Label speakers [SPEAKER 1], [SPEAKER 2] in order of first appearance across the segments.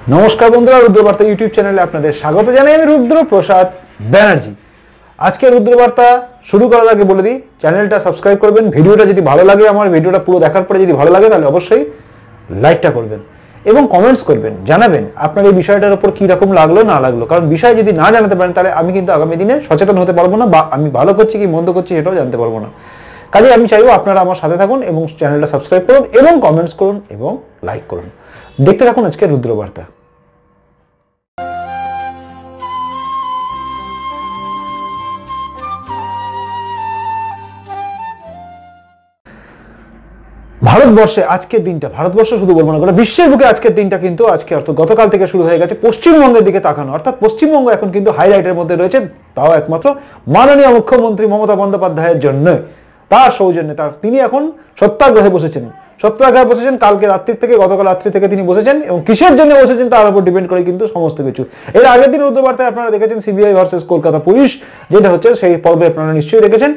[SPEAKER 1] नमस्कार बंधुरा रुद्रबार्ता यूट्यूब चैनले आपनादेर स्वागत जानाई आमि रुद्र प्रसाद बैनार्जी। आज के रुद्रबार्ता शुरू करार आगे बोले दी चैनलटा सबस्क्राइब करबेन। भिडियोटा यदि भालो लागे आमार भिडियोटा पुरो देखार परे यदि भालो लागे ताहले अवश्यई लाइकटा करबेन एबं कमेंट्स करबेन, जानाबेन आपनार एई विषयटार उपर कि रकम लागलो ना लागलो। कारण विषय यदि ना जानाते पारेन ताहले आमि किन्तु आगामी दिने सचेतन होते पारबो ना बा आमि भालो करछि कि मन्द करछि सेटाও जानते पारबो ना। काजेই आमि चाइबो आपनारा आमार साथे थाकुन एबं चैनलटा सबस्क्राइब करुन एबं कमेंट्स करुन एबं लाइक करुन। देखते थाकुन आजकेर रुद्रबार्ता। ভারতবর্ষে আজকের দিনটা, ভারতবর্ষ শুধু বলবো না, গোটা বিশ্বের বুকে আজকের দিনটা কিন্তু আজকে অর্থাৎ গতকাল থেকে শুরু হয়ে গেছে পশ্চিমবঙ্গের দিকে তাকানো। অর্থাৎ পশ্চিমবঙ্গ এখন কিন্তু হাইলাইটের মধ্যে রয়েছে, তাও একমাত্র মাননীয় মুখ্যমন্ত্রী মমতা বন্দ্যোপাধ্যায়ের জন্য, তার সৌজন্যে। তিনি এখন সত্যাগ্রহে বসেছেন। সত্যাগ্রহে বসেছেন কালকে রাত্রি থেকে, গতকাল রাত্রি থেকে তিনি বসেছেন এবং কিসের জন্য বসেছেন তার উপর ডিপেন্ড করে কিন্তু সমস্ত কিছু। এর আগের দিন রুদ্রবার্তায় আপনারা দেখেছেন সিবিআই ভার্সেস কলকাতা পুলিশ, যেটা হচ্ছে সেই পর্বে আপনারা নিশ্চয়ই দেখেছেন।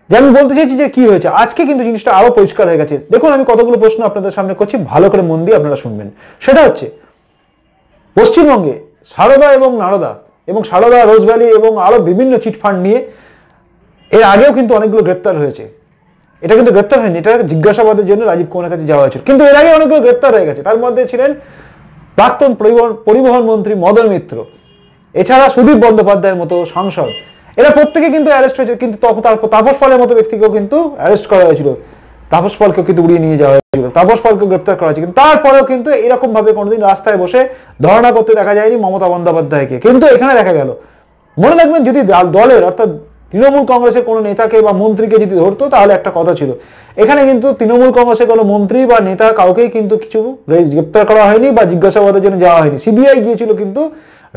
[SPEAKER 1] যে আমি বলতে চাইছি যে কি হয়েছে আজকে কিন্তু জিনিসটা আরো পরিষ্কার হয়ে গেছে। দেখুন আমি কতগুলো প্রশ্ন আপনাদের সামনে করছি, ভালো করে মন দিয়ে আপনারা শুনবেন। সেটা হচ্ছে পশ্চিমবঙ্গে সারদা এবং নারদা এবং সারদা রোজভ্যালি এবং আরো বিভিন্ন চিটফান্ড নিয়ে এর আগেও কিন্তু অনেকগুলো গ্রেপ্তার হয়েছে। এটা কিন্তু গ্রেপ্তার হয়নি, এটা জিজ্ঞাসাবাদের জন্য রাজীব কুমারের কাছে যাওয়া হয়েছিল, কিন্তু এর আগে অনেকগুলো গ্রেপ্তার হয়ে গেছে। তার মধ্যে ছিলেন প্রাক্তন পরিবহন মন্ত্রী মদন মিত্র, এছাড়া সুদীপ বন্দ্যোপাধ্যায়ের মতো সাংসদ, এরা প্রত্যেকে কিন্তু অ্যারেস্ট হয়েছে। কিন্তু তাপস পালের মতো ব্যক্তিকেও কিন্তু অ্যারেস্ট করা হয়েছিল, তাপস পালকেও কিন্তু উড়িয়ে নিয়ে যাওয়া হয়েছিল, তাপস পালকে গ্রেপ্তার করা হয়েছে। কিন্তু তারপরেও কিন্তু এরকম ভাবে কোনোদিন রাস্তায় বসে ধর্ণা করতে দেখা যায়নি মমতা বন্দ্যোপাধ্যায়কে। কিন্তু এখানে দেখা গেল, মনে রাখবেন যদি দলের অর্থাৎ তৃণমূল কংগ্রেসের কোনো নেতাকে বা মন্ত্রীকে যদি ধরতো তাহলে একটা কথা ছিল। এখানে কিন্তু তৃণমূল কংগ্রেসের কোনো মন্ত্রী বা নেতা কাউকেই কিন্তু কিছু গ্রেপ্তার করা হয়নি বা জিজ্ঞাসাবাদের জন্য যাওয়া হয়নি। সিবিআই গিয়েছিল কিন্তু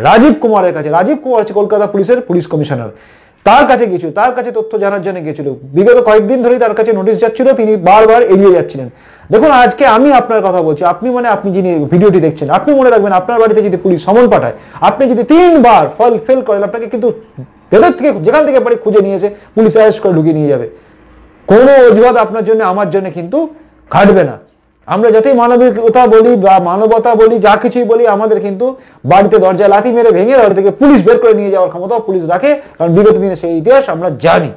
[SPEAKER 1] রাজীব কুমারের কাছে। রাজীব কুমার হচ্ছে কলকাতা পুলিশের পুলিশ কমিশনার, তার কাছে গিয়েছিল, তার কাছে তথ্য জানার জন্য গিয়েছিল। বিগত কয়েকদিন ধরেই তার কাছে নোটিশ যাচ্ছিল, তিনি বারবার এড়িয়ে যাচ্ছিলেন। দেখুন আজকে আমি আপনার কথা বলছি, আপনি যিনি ভিডিওটি দেখছেন, আপনি মনে রাখবেন আপনার বাড়িতে যদি পুলিশ সমন পাঠায়, আপনি যদি 3 বার ফেল করেন, আপনাকে কিন্তু ভেতর থেকে যেখান থেকে পারে খুঁজে নিয়ে এসে পুলিশ অ্যারেস্ট করে ঢুকিয়ে নিয়ে যাবে। কোনো অজুহাত আপনার জন্য আমার জন্য কিন্তু খাটবে না। আমরা যতই মানবিকতা বলি বা মানবতা বলি, যা কিছুই বলি, আমাদের কিন্তু বাড়িতে দরজায় লাথি মেরে ভেঙে বাড়ি থেকে পুলিশ বের করে নিয়ে যাওয়ার ক্ষমতাও পুলিশ রাখে, কারণ বিগত দিনে সেই ইতিহাস আমরা জানি।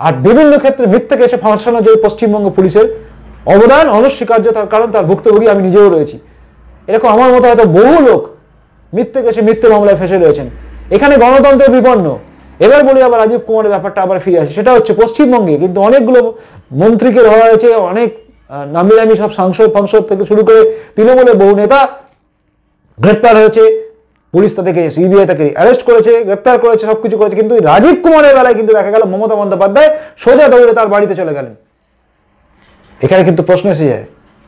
[SPEAKER 1] আর বিভিন্ন ক্ষেত্রে মিথ্যে কেসে ফাঁসানো যে পশ্চিমবঙ্গ পুলিশের অবদান অনস্বীকার্য, তার কারণ তার ভুক্তভোগী আমি নিজেও রয়েছি। এরকম আমার মতো হয়তো বহু লোক মিথ্যে কেসে মিথ্যে মামলায় ফেসে রয়েছেন। এখানে গণতন্ত্র বিপন্ন। এবার বলি আবার রাজীব কুমারের ব্যাপারটা আবার ফিরে আসে। সেটা হচ্ছে পশ্চিমবঙ্গে কিন্তু অনেকগুলো মন্ত্রীকে ধরা হয়েছে, অনেক নামি দামি সব সাংসদ থেকে শুরু করে তৃণমূলের বহু নেতা গ্রেপ্তার হয়েছে। পুলিশ তাদেরকে, সিবিআই তাকে অ্যারেস্ট করেছে, গ্রেপ্তার করেছে, সবকিছু করেছে। কিন্তু রাজীব কুমারের বেলায় কিন্তু দেখা গেল মমতা বন্দ্যোপাধ্যায় সোজা দৌড়ে তার বাড়িতে চলে গেলেন। এখানে কিন্তু প্রশ্ন এসে যায়,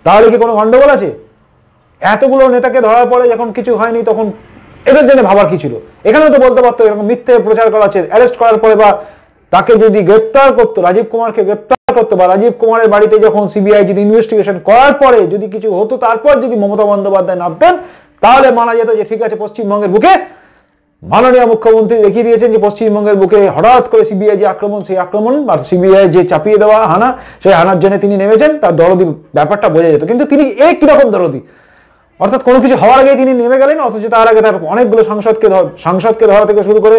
[SPEAKER 1] তাহলে কি কোনো গন্ডগোল আছে? এতগুলো নেতাকে ধরার পরে যখন কিছু হয়নি, তখন এদের জন্য ভাবার কি ছিল? এখানেও তো বলতে পারতো এরকম মিথ্যে প্রচার করা আছে। অ্যারেস্ট করার পরে বা তাকে যদি গ্রেপ্তার করতো, রাজীব কুমারকে গ্রেপ্তার করতো, বা রাজীব কুমারের বাড়িতে যখন সিবিআই যদি ইনভেস্টিগেশন করার পরে যদি কিছু হতো, তারপর যদি মমতা বন্দ্যোপাধ্যায় নামতেন, তাহলে মানা যেত যে ঠিক আছে, পশ্চিমবঙ্গের বুকে মাননীয় মুখ্যমন্ত্রী দেখিয়ে দিয়েছেন যে পশ্চিমবঙ্গের বুকে হঠাৎ করে সিবিআই যে আক্রমণ, সেই আক্রমণ বা সিবিআই যে চাপিয়ে দেওয়া হানা, সেই হানার জন্য তিনি নেমেছেন, তার দরদি ব্যাপারটা বোঝা যেত। কিন্তু তিনি কিরকম দরদি, অর্থাৎ কোনো কিছু হওয়ার আগেই তিনি নেমে গেলেন, অথচ তার আগে তার অনেকগুলো সাংসদকে ধরা থেকে শুরু করে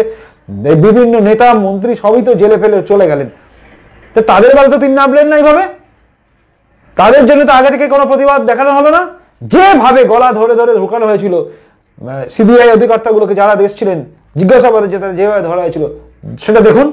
[SPEAKER 1] বিভিন্ন নেতা মন্ত্রী সবই তো জেলে ফেলে চলে গেলেন। তো তাদের বেলা তো তিনি নামলেন না এইভাবে, তাদের জন্য তো আগে থেকে কোনো প্রতিবাদ দেখানো হলো না। যেভাবে গলা ধরে ধরে ঢোকানো হয়েছিল সিবিআই অধিকর্তাগুলোকে, যারা দেশ ছিলেন জিজ্ঞাসাবাদের যেভাবে ধরা হয়েছিল, সেটা দেখুন।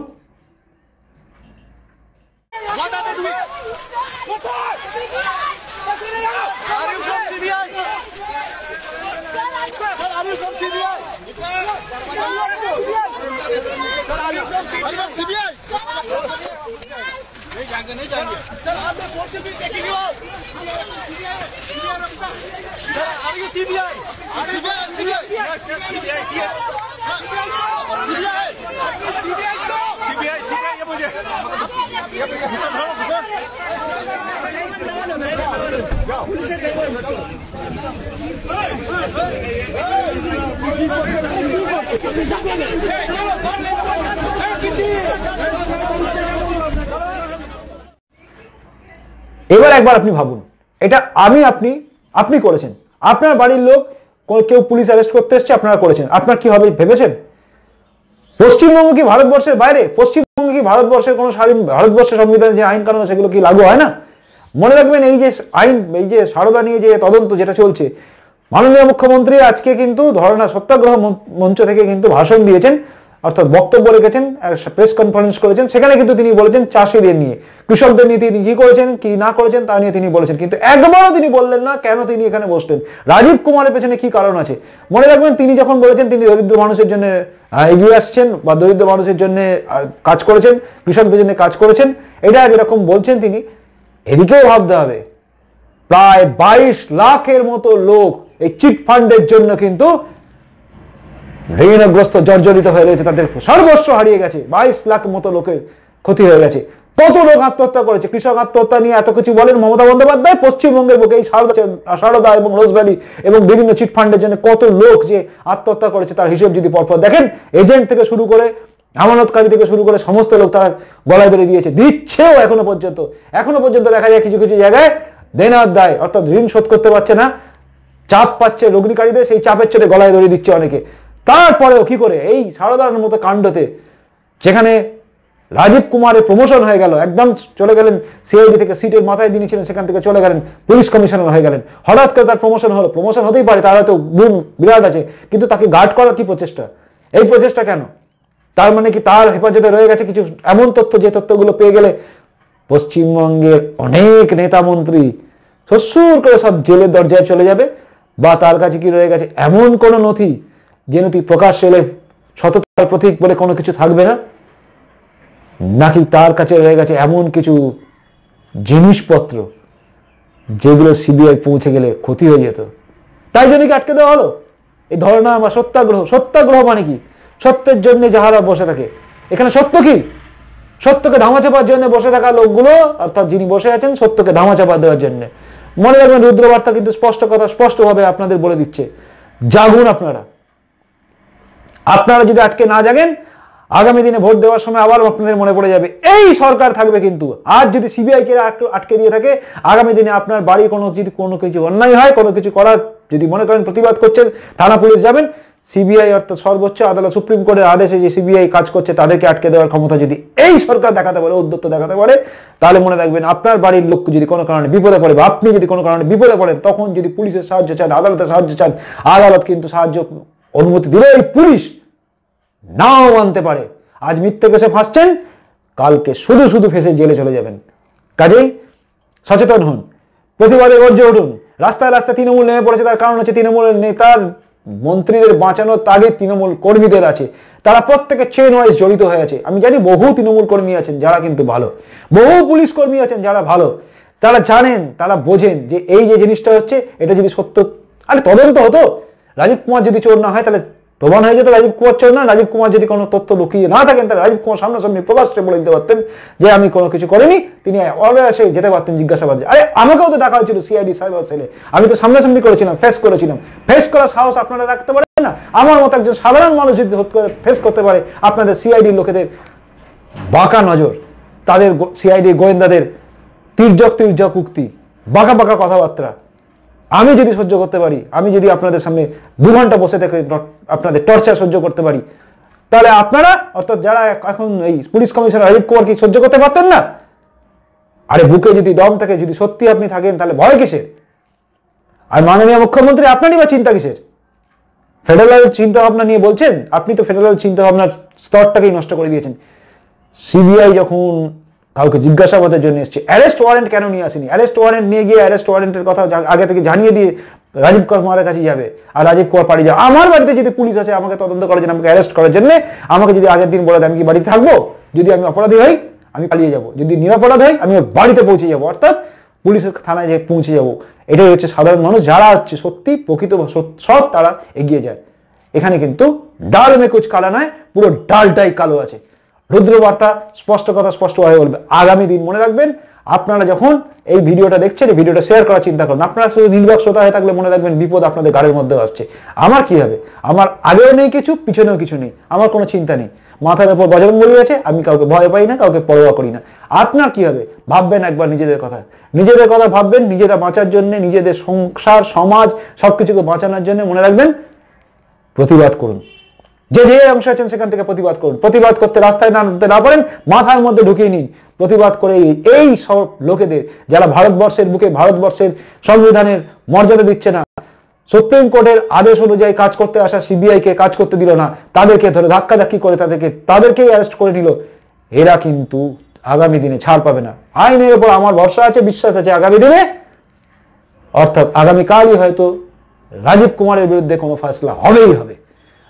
[SPEAKER 2] नहीं जाएंगे सर, आपने फोर्स भी देखेंगे हो सर। आर यू सीबीआई ये मुझे
[SPEAKER 1] এবার একবার আপনি ভাবুন, এটা আমি আপনি করেছেন, আপনার বাড়ির লোক কেউ পুলিশ অ্যারেস্ট করতে এসছে, আপনারা করেছেন, আপনার কি হবে ভেবেছেন? পশ্চিমবঙ্গ কি ভারতবর্ষের বাইরে? পশ্চিমবঙ্গ কি ভারতবর্ষের কোনো স্বাধীন, ভারতবর্ষের সংবিধানে যে আইন কানুন সেগুলো কি লাগু হয় না? মনে রাখবেন, এই যে আইন, এই যে সারদা নিয়ে যে তদন্ত যেটা চলছে, মাননীয় মুখ্যমন্ত্রী আজকে কিন্তু ধর্ণা সত্যাগ্রহ মঞ্চ থেকে কিন্তু ভাষণ দিয়েছেন, অর্থাৎ বক্তব্য রেখেছেন, প্রেস কনফারেন্স করেছেন। সেখানে কিন্তু তিনি বলেছেন চাষিদের নিয়ে, কৃষকদের নিয়ে তিনি কি করেছেন কি না করেছেন তা নিয়ে তিনি বলেছেন, কিন্তু একবারও তিনি বললেন না কেন তিনি এখানে বসলেন, রাজীব কুমারের পেছনে কি কারণ আছে। মনে রাখবেন, তিনি যখন বলেছেন তিনি দরিদ্র মানুষের জন্য এগিয়ে আসছেন বা দরিদ্র মানুষের জন্য কাজ করেছেন, কৃষকদের জন্য কাজ করেছেন, এটা যেরকম বলছেন তিনি, এদিকেও ভাবতে হবে প্রায় 22 লাখের মতো লোক এই চিট ফান্ডের জন্য কিন্তু ঋণগ্রস্ত, জর্জরিত হয়ে রয়েছে, তাদের সর্বস্ব হারিয়ে গেছে, 22 লাখ মতো লোকের ক্ষতি হয়ে গেছে। কত লোক আত্মহত্যা করেছে, কৃষক আত্মহত্যা নিয়ে এত কিছু বলেন মমতা বন্দ্যোপাধ্যায়, পশ্চিমবঙ্গের বুকে এই সারদা এবং রোজভ্যালি এবং বিভিন্ন চিট ফান্ডের জন্য কত লোক যে আত্মহত্যা করেছে তার হিসেব যদি পরপর দেখেন, এজেন্ট থেকে শুরু করে আমানতকারী থেকে শুরু করে সমস্ত লোক তারা গলায় ধরে দিয়েছে, দিচ্ছেও এখনো পর্যন্ত দেখা যায় কিছু কিছু জায়গায় দেনার দায়, অর্থাৎ ঋণ শোধ করতে পারছে না, চাপ পাচ্ছে লগ্নিকারীদের, সেই চাপের চোটে গলায় ধরে দিচ্ছে অনেকে। তারপরেও কি করে এই সারদার মতো কাণ্ডতে, যেখানে রাজীব কুমারের প্রমোশন হয়ে গেল, একদম চলে গেলেন সিআইডি থেকে, সিটের মাথায় যিনি ছিলেন সেখান থেকে চলে গেলেন পুলিশ কমিশনার হয়ে গেলেন, হঠাৎ করে তার প্রমোশন হলো। প্রমোশন হতেই পারে, তার হয়তো গুণ বিরাট আছে, কিন্তু তাকে গার্ড করার কি প্রচেষ্টা? এই প্রচেষ্টা কেন? তার মানে কি তার হেফাজতে রয়ে গেছে কিছু এমন তথ্য, যে তথ্যগুলো পেয়ে গেলে পশ্চিমবঙ্গের অনেক নেতা মন্ত্রী শ্বশুর করে সব জেলের দরজায় চলে যাবে? বা তার কাছে কি রয়ে গেছে এমন কোনো নথি, যে নথি প্রকাশ এলে সততার প্রতীক বলে কোনো কিছু থাকবে না? নাকি তার কাছে রয়ে গেছে এমন কিছু জিনিসপত্র যেগুলো সিবিআই পৌঁছে গেলে ক্ষতি হয়ে যেত, তাই জন্য কি আটকে দেওয়া হলো এই ধর্ণা বা সত্যাগ্রহ? সত্যাগ্রহ মানে কি? সত্যের জন্য যাহারা বসে থাকে। এখানে সত্য কি? সত্যকে ধামাচাপার জন্য বসে থাকা লোকগুলো, অর্থাৎ যিনি বসে আছেন সত্যকে ধামাচাপা দেওয়ার জন্য। মনে রাখবেন, রুদ্রবার্তা কিন্তু স্পষ্টভাবে আপনাদের বলে দিচ্ছে, জাগুন আপনারা। যদি আজকে না জাগেন, আগামী দিনে ভোট দেওয়ার সময় আবার আপনাদের মনে পড়ে যাবে এই সরকার থাকবে। কিন্তু আজ যদি সিবিআই কে আটকে দিয়ে থাকে, আগামী দিনে আপনার বাড়ি যদি কোনো কিছু অন্যায় হয়, কোনো কিছু করার যদি মনে করেন, প্রতিবাদ করছেন, থানা পুলিশ যাবেন, সিবিআই অর্থাৎ সর্বোচ্চ আদালত, সুপ্রিম কোর্টের আদেশে যে সিবিআই কাজ করছে তাদেরকে আটকে দেওয়ার ক্ষমতা যদি এই সরকার দেখাতে পারে, উদ্যত্ত দেখাতে পারে, তাহলে মনে রাখবেন আপনার বাড়ির লোক যদি কোনো কারণে বিপদে পড়ে বা আপনি যদি কোনো কারণে বিপদে পড়েন, তখন যদি পুলিশের সাহায্য চান, আদালতের সাহায্য চান, আদালত কিন্তু সাহায্য অনুমতি দিলে এই পুলিশ নাও মানতে পারে। আজ মিথ্যে কেসে ফাঁসছেন, কালকে শুধু শুধু ফেসে জেলে চলে যাবেন। কাজেই সচেতন হন, প্রতিবাদে গর্জে উঠুন। রাস্তায় রাস্তায় তৃণমূল নেমে পড়েছে, তার কারণ হচ্ছে তৃণমূলের নেতার মন্ত্রীদের বাঁচানোর তাগিদ তৃণমূল কর্মীদের আছে, তারা প্রত্যেকে চেন ওয়াইজ জড়িত হয়ে আছে। আমি জানি বহু তৃণমূল কর্মী আছেন যারা কিন্তু ভালো, বহু পুলিশ কর্মী আছেন যারা ভালো, তারা জানেন, তারা বোঝেন যে এই যে জিনিসটা হচ্ছে, এটা যদি সত্য, আরে তদন্ত হতো, রাজীব কুমার যদি চোর না হয় তাহলে প্রমাণ হয়ে যেত রাজীব কুমার চোর না। রাজীব কুমার যদি কোনো তথ্য লুকিয়ে না থাকেন, তাহলে রাজীব কুমার সামনাসামনি প্রকাশ্যে বলে দিতে পারতেন যে আমি কোনো কিছু করিনি, তিনি অনায়াসে যেতে পারতেন জিজ্ঞাসাবাদে। আরে আমাকেও তো ডাকা হয়েছিল সিআইডি সাইবার সেলে, আমি তো সামনাসামনি করেছিলাম, ফেস করার সাহস আপনারা রাখতে পারেন না? আমার মতো একজন সাধারণ মানুষ যদি ফেস করতে পারে আপনাদের সিআইডি লোকেদের বাঁকা নজর, তাদের সিআইডি গোয়েন্দাদের তির্যক উক্তি, বাঁকা কথাবার্তা, আমি যদি সহ্য করতে পারি, আমি যদি আপনাদের সামনে 2 ঘন্টা বসে থেকে আপনাদের টর্চার সহ্য করতে পারি, তাহলে আপনারা, অর্থাৎ যারা এখন এই পুলিশ কমিশনার রাজীব কুমার কি সহ্য করতে পারতেন না? আরে বুকে যদি দম থাকে, যদি সত্যি আপনি থাকেন, তাহলে ভয় কিসের? আর মাননীয় মুখ্যমন্ত্রী, আপনারই বা চিন্তা কিসের? ফেডারেল চিন্তা ভাবনা নিয়ে বলছেন, আপনি তো ফেডারেল চিন্তা ভাবনার স্তরটাকেই নষ্ট করে দিয়েছেন। সিবিআই যখন কাউকে জিজ্ঞাসাবাদের জন্য এসছে, অ্যারেস্ট ওয়ারেন্ট কেন নিয়ে আসেনি? অ্যারেস্ট ওয়ারেন্ট নিয়ে গিয়ে অ্যারেস্ট ওয়ারেন্টের কথা আগে থেকে জানিয়ে দিয়ে রাজীব কুমারের কাছে যাবে, আর রাজীব কুমার পালিয়ে যাবে। আমার বাড়িতে যদি পুলিশ আছে আমাকে তদন্ত করার জন্য, আমাকে অ্যারেস্ট করার জন্য, আমাকে যদি আগের দিন বলে দেয় আমি কি বাড়িতে থাকবো? যদি আমি অপরাধী হই আমি পালিয়ে যাব, যদি নিরাপরাধ হই আমি বাড়িতে পৌঁছে যাবো, অর্থাৎ পুলিশের থানায় যে পৌঁছে যাবো। এটাই হচ্ছে সাধারণ মানুষ, যারা হচ্ছে সত্যি প্রকৃত সৎ, তারা এগিয়ে যায়। এখানে কিন্তু ডাল মে কুচ কালা নয়, পুরো ডালটাই কালো আছে। রুদ্রবার্তা স্পষ্ট কথা স্পষ্টভাবে বলবে। আগামী দিন মনে রাখবেন, আপনারা যখন এই ভিডিওটা দেখছেন, এই ভিডিওটা শেয়ার করার চিন্তা করুন। আপনারা শুধু নির্বাক শ্রোতা হয়ে থাকলে মনে রাখবেন বিপদ আপনাদের গাড়ির মধ্যে আসছে। আমার কি হবে? আমার আগেও নেই কিছু, পিছনেও কিছু নেই, আমার কোনো চিন্তা নেই। মাথার উপর বজরংবলী আছে, আমি কাউকে ভয় পাই না, কাউকে পরোয়া করি না। আপনার কি হবে? ভাববেন একবার নিজেদের কথা ভাববেন, নিজেরা বাঁচার জন্য, নিজেদের সংসার সমাজ সবকিছুকে বাঁচানোর জন্য। মনে রাখবেন, প্রতিবাদ করুন, যে অংশ আছেন সেখান থেকে প্রতিবাদ করুন। প্রতিবাদ করতে রাস্তায় নামতে না পারেন, মাথার মধ্যে ঢুকিয়ে নিন। প্রতিবাদ করে এই সব লোকেদের, যারা ভারতবর্ষের বুকে ভারতবর্ষের সংবিধানের মর্যাদা দিচ্ছে না, সুপ্রিম কোর্টের আদেশ অনুযায়ী কাজ করতে আসা সিবিআই কে কাজ করতে দিল না, তাদেরকে ধরে ধাক্কাধাক্কি করে তাদেরকেই অ্যারেস্ট করে নিল, এরা কিন্তু আগামী দিনে ছাড় পাবে না। আইনের উপর আমার ভরসা আছে, বিশ্বাস আছে, আগামী দিনে অর্থাৎ আগামীকালই হয়তো রাজীব কুমারের বিরুদ্ধে কোনো ফয়সলা হবেই হবে।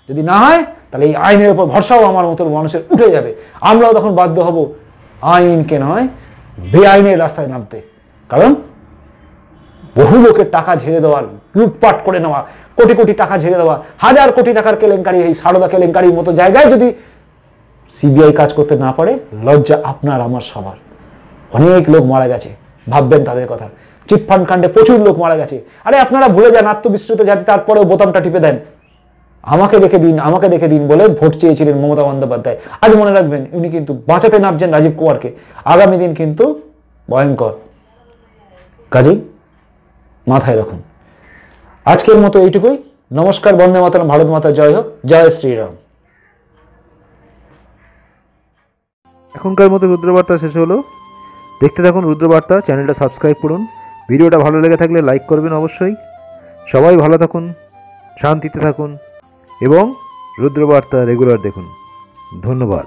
[SPEAKER 1] যদি না হয় তাহলে এই আইনের উপর ভরসাও আমার মতো মানুষের উঠে যাবে। আমরাও তখন বাধ্য হব আইনকে নয় বেআইনের রাস্তায় নামতে। কারণ বহু লোকের টাকা ঝেড়ে দেওয়া, লুটপাট করে নেওয়া, কোটি কোটি টাকা ঝেড়ে দেওয়া, হাজার কোটি টাকার কেলেঙ্কারি, এই সারদা কেলেঙ্কারির মতো জায়গায় যদি সিবিআই কাজ করতে না পারে, লজ্জা আপনার আমার সবার। অনেক লোক মারা গেছে, ভাববেন তাদের কথা। চিটফান্ড কাণ্ডে প্রচুর লোক মারা গেছে। আরে আপনারা ভুলে যান, আত্মবিস্মৃত জাতি, তারপরেও বোতামটা টিপে দেন আমাকে দেখে দিন বলে ভোট চেয়েছিলেন মমতা বন্দ্যোপাধ্যায়। আজ মনে রাখবেন, উনি কিন্তু বাঁচাতে নামছেন রাজীব কুমারকে। আগামী দিন কিন্তু ভয়ঙ্কর, কাজেই মাথায় রাখুন। আজকের মতো এইটুকুই। নমস্কার, বন্দে মাতরম, ভারত মাতা জয় হোক, জয় শ্রীরাম।
[SPEAKER 3] এখনকার মতো রুদ্রবার্তা শেষ হলো। দেখতে থাকুন রুদ্রবার্তা, চ্যানেলটা সাবস্ক্রাইব করুন। ভিডিওটা ভালো লেগে থাকলে লাইক করবেন অবশ্যই। সবাই ভালো থাকুন, শান্তিতে থাকুন এবং রুদ্রবার্তা রেগুলার দেখুন। ধন্যবাদ।